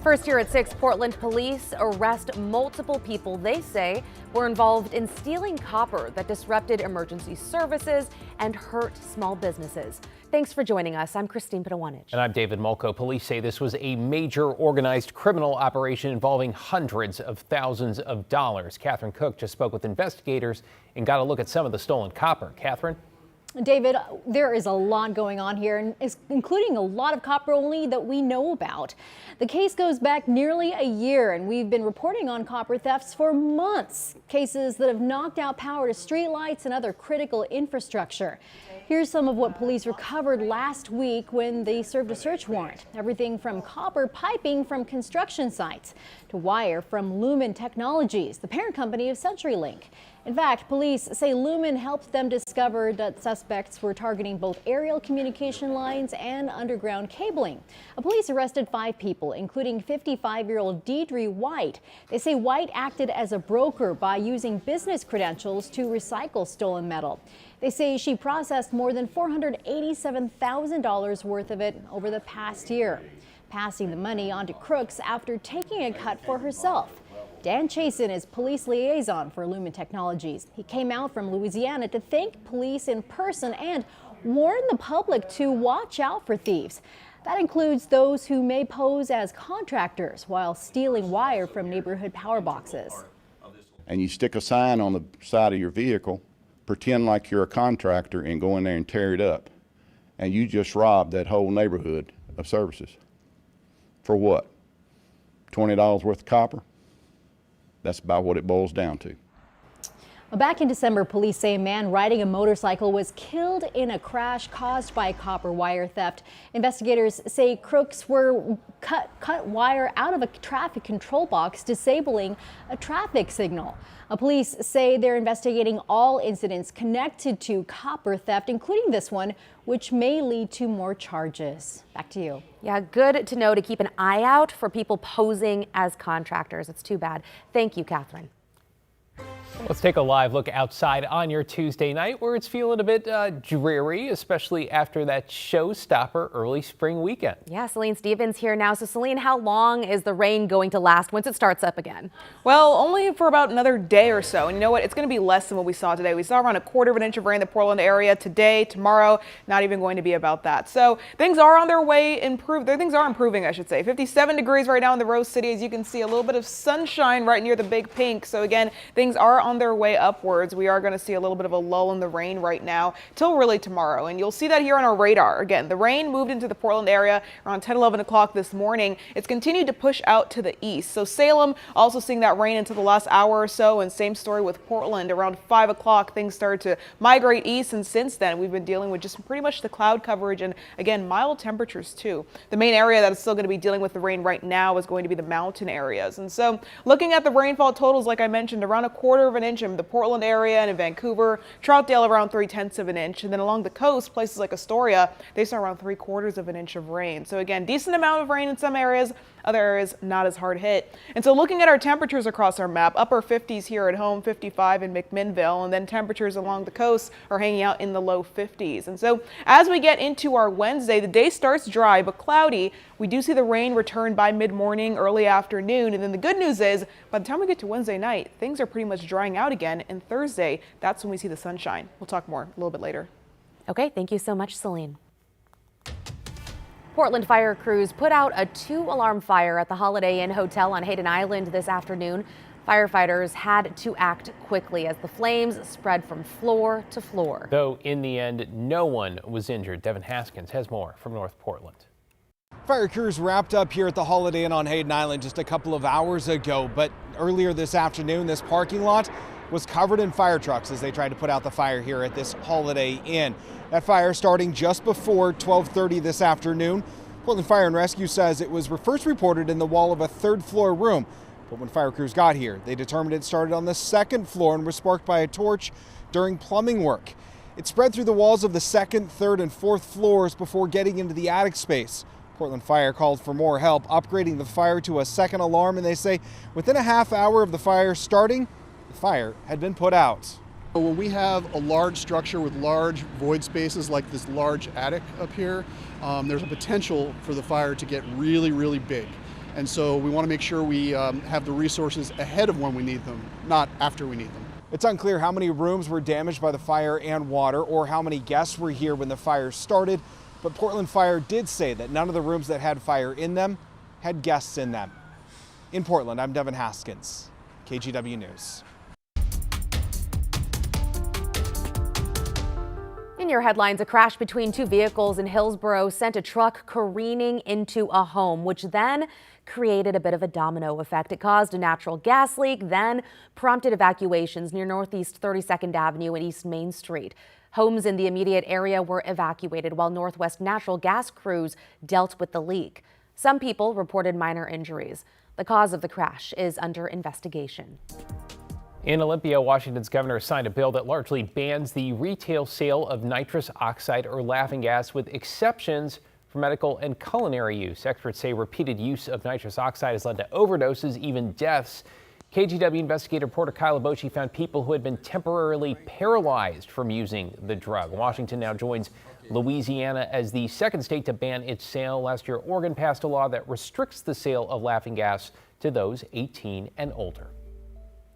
First here at 6, Portland police arrest multiple people they say were involved in stealing copper that disrupted emergency services and hurt small businesses. Thanks for joining us. I'm Christine Pitawanich. And I'm David Mulco. Police say this was a major organized criminal operation involving hundreds of thousands of dollars. Catherine Cook just spoke with investigators and got a look at some of the stolen copper. Catherine? David, there is a lot going on here, including a lot of copper only that we know about. The case goes back nearly a year, and we've been reporting on copper thefts for months. Cases that have knocked out power to streetlights and other critical infrastructure. Here's some of what police recovered last week when they served a search warrant. Everything from copper piping from construction sites to wire from Lumen Technologies, the parent company of CenturyLink. In fact, police say Lumen helped them discover that suspects were targeting both aerial communication lines and underground cabling. Police arrested 5 people, including 55-year-old Deidre White. They say White acted as a broker by using business credentials to recycle stolen metal. They say she processed more than $487,000 worth of it over the past year, passing the money on to crooks after taking a cut for herself. Dan Chasen is police liaison for Lumen Technologies. He came out from Louisiana to thank police in person and warn the public to watch out for thieves. That includes those who may pose as contractors while stealing wire from neighborhood power boxes. And you stick a sign on the side of your vehicle, pretend like you're a contractor and go in there and tear it up. And you just robbed that whole neighborhood of services. For what? $20 worth of copper? That's about what it boils down to. Back in December, police say a man riding a motorcycle was killed in a crash caused by copper wire theft. Investigators say crooks were cut wire out of a traffic control box, disabling a traffic signal. Police say they're investigating all incidents connected to copper theft, including this one, which may lead to more charges. Back to you. Yeah, good to know to keep an eye out for people posing as contractors. It's too bad. Thank you, Catherine. Let's take a live look outside on your Tuesday night where it's feeling a bit dreary, especially after that showstopper early spring weekend. Yeah, Celine Stevens here now. So Celine, how long is the rain going to last once it starts up again? Well, only for about another day or so. And you know what? It's going to be less than what we saw today. We saw around 1/4 inch of rain in the Portland area today, tomorrow, not even going to be about that. So things are on their way, things are improving, I should say. 57 degrees right now in the Rose City. As you can see, a little bit of sunshine right near the Big Pink. So again, things are on their way upwards. We are going to see a little bit of a lull in the rain right now till really tomorrow. And you'll see that here on our radar. Again, the rain moved into the Portland area around 10-11 o'clock this morning. It's continued to push out to the east. So Salem also seeing that rain until the last hour or so. And same story with Portland. Around 5 o'clock, things started to migrate east. And since then, we've been dealing with just pretty much the cloud coverage and again, mild temperatures too. The main area that is still going to be dealing with the rain right now is going to be the mountain areas. And so looking at the rainfall totals, like I mentioned, around 1/4 inch in the Portland area and in Vancouver, Troutdale around 3/10 inch, and then along the coast, places like Astoria, they saw around 3/4 inch of rain. So again, decent amount of rain in some areas, other areas not as hard hit. And so looking at our temperatures across our map, upper 50s here at home, 55 in McMinnville, and then temperatures along the coast are hanging out in the low 50s. And so as we get into our Wednesday, the day starts dry but cloudy. We do see the rain return by mid-morning, early afternoon, and then the good news is by the time we get to Wednesday night, things are pretty much drying out again, and Thursday, that's when we see the sunshine. We'll talk more a little bit later. Okay, thank you so much, Celine. Portland fire crews put out a 2-alarm fire at the Holiday Inn Hotel on Hayden Island this afternoon. Firefighters had to act quickly as the flames spread from floor to floor. Though in the end, no one was injured. Devin Haskins has more from North Portland. Fire crews wrapped up here at the Holiday Inn on Hayden Island just a couple of hours ago, but earlier this afternoon, this parking lot was covered in fire trucks as they tried to put out the fire here at this Holiday Inn. That fire starting just before 12:30 this afternoon. Portland Fire and Rescue says it was first reported in the wall of a 3rd floor room, but when fire crews got here, they determined it started on the 2nd floor and was sparked by a torch during plumbing work. It spread through the walls of the 2nd, 3rd, and 4th floors before getting into the attic space. Portland Fire called for more help, upgrading the fire to a 2nd alarm, and they say within a half hour of the fire starting, the fire had been put out. When we have a large structure with large void spaces like this large attic up here, there's a potential for the fire to get really, really big. And so we want to make sure we have the resources ahead of when we need them, not after we need them. It's unclear how many rooms were damaged by the fire and water or how many guests were here when the fire started, but Portland Fire did say that none of the rooms that had fire in them had guests in them. In Portland, I'm Devin Haskins, KGW News. In your headlines, a crash between two vehicles in Hillsborough sent a truck careening into a home, which then created a bit of a domino effect. It caused a natural gas leak, then prompted evacuations near Northeast 32nd Avenue and East Main Street. Homes in the immediate area were evacuated while Northwest Natural Gas crews dealt with the leak. Some people reported minor injuries. The cause of the crash is under investigation. In Olympia, Washington's governor signed a bill that largely bans the retail sale of nitrous oxide or laughing gas, with exceptions for medical and culinary use. Experts say repeated use of nitrous oxide has led to overdoses, even deaths. KGW investigator Porter Kylabochi found people who had been temporarily paralyzed from using the drug. Washington now joins Louisiana as the second state to ban its sale. Last year, Oregon passed a law that restricts the sale of laughing gas to those 18 and older.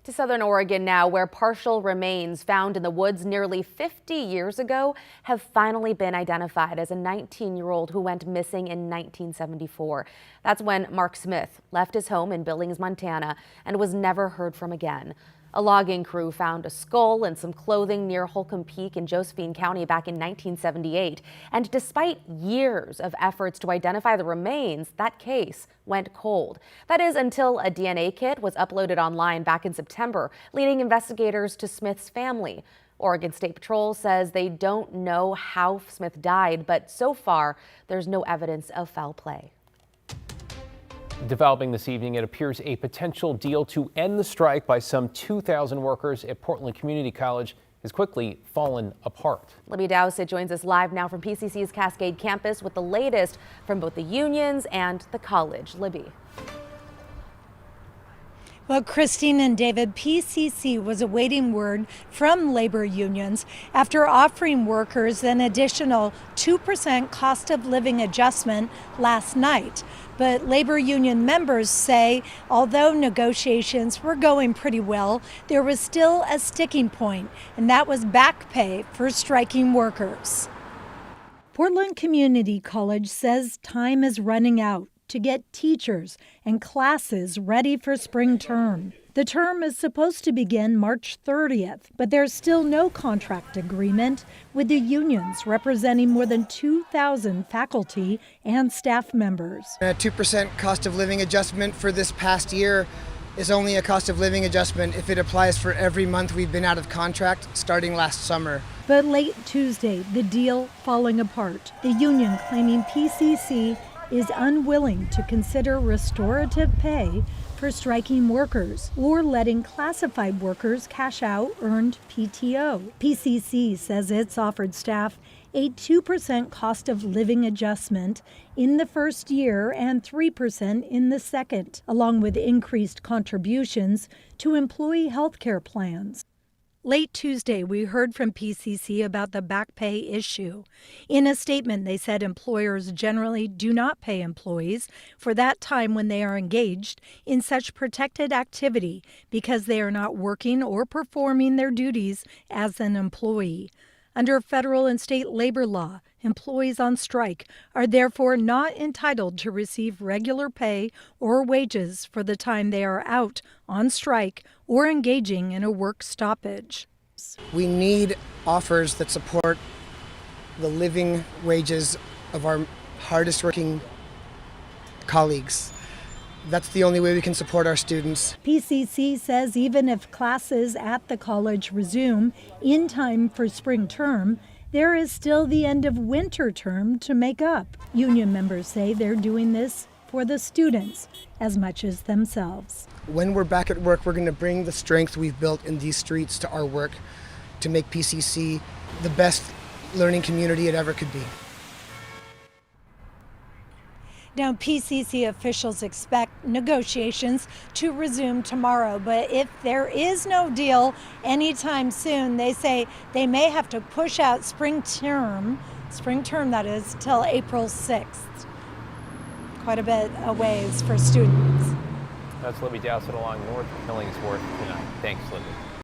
To southern Oregon now, where partial remains found in the woods nearly 50 years ago have finally been identified as a 19-year-old who went missing in 1974. That's when Mark Smith left his home in Billings, Montana, and was never heard from again. A logging crew found a skull and some clothing near Holcomb Peak in Josephine County back in 1978. And despite years of efforts to identify the remains, that case went cold. That is until a DNA kit was uploaded online back in September, leading investigators to Smith's family. Oregon State Patrol says they don't know how Smith died, but so far there's no evidence of foul play. Developing this evening, it appears a potential deal to end the strike by some 2,000 workers at Portland Community College has quickly fallen apart. Libby Dowsett joins us live now from PCC's Cascade campus with the latest from both the unions and the college. Libby. Well, Christine and David, PCC was awaiting word from labor unions after offering workers an additional 2% cost of living adjustment last night. But labor union members say although negotiations were going pretty well, there was still a sticking point, and that was back pay for striking workers. Portland Community College says time is running out to get teachers and classes ready for spring term. The term is supposed to begin March 30th, but there's still no contract agreement with the unions representing more than 2,000 faculty and staff members. A 2% cost of living adjustment for this past year is only a cost of living adjustment if it applies for every month we've been out of contract starting last summer. But late Tuesday, the deal falling apart. The union claiming PCC is unwilling to consider restorative pay for striking workers or letting classified workers cash out earned PTO. PCC says it's offered staff a 2% cost of living adjustment in the first year and 3% in the second, along with increased contributions to employee health care plans. Late Tuesday, we heard from PCC about the back pay issue. In a statement, they said employers generally do not pay employees for that time when they are engaged in such protected activity because they are not working or performing their duties as an employee. Under federal and state labor law, employees on strike are therefore not entitled to receive regular pay or wages for the time they are out on strike or engaging in a work stoppage. We need offers that support the living wages of our hardest working colleagues. That's the only way we can support our students. PCC says even if classes at the college resume in time for spring term, there is still the end of winter term to make up. Union members say they're doing this for the students as much as themselves. When we're back at work, we're going to bring the strength we've built in these streets to our work to make PCC the best learning community it ever could be. Now, PCC officials expect negotiations to resume tomorrow, but if there is no deal anytime soon, they say they may have to push out spring term that is, till April 6th. quite a bit of ways for students. That's Libby Dowsett along North Killingsworth tonight. Thanks, Libby.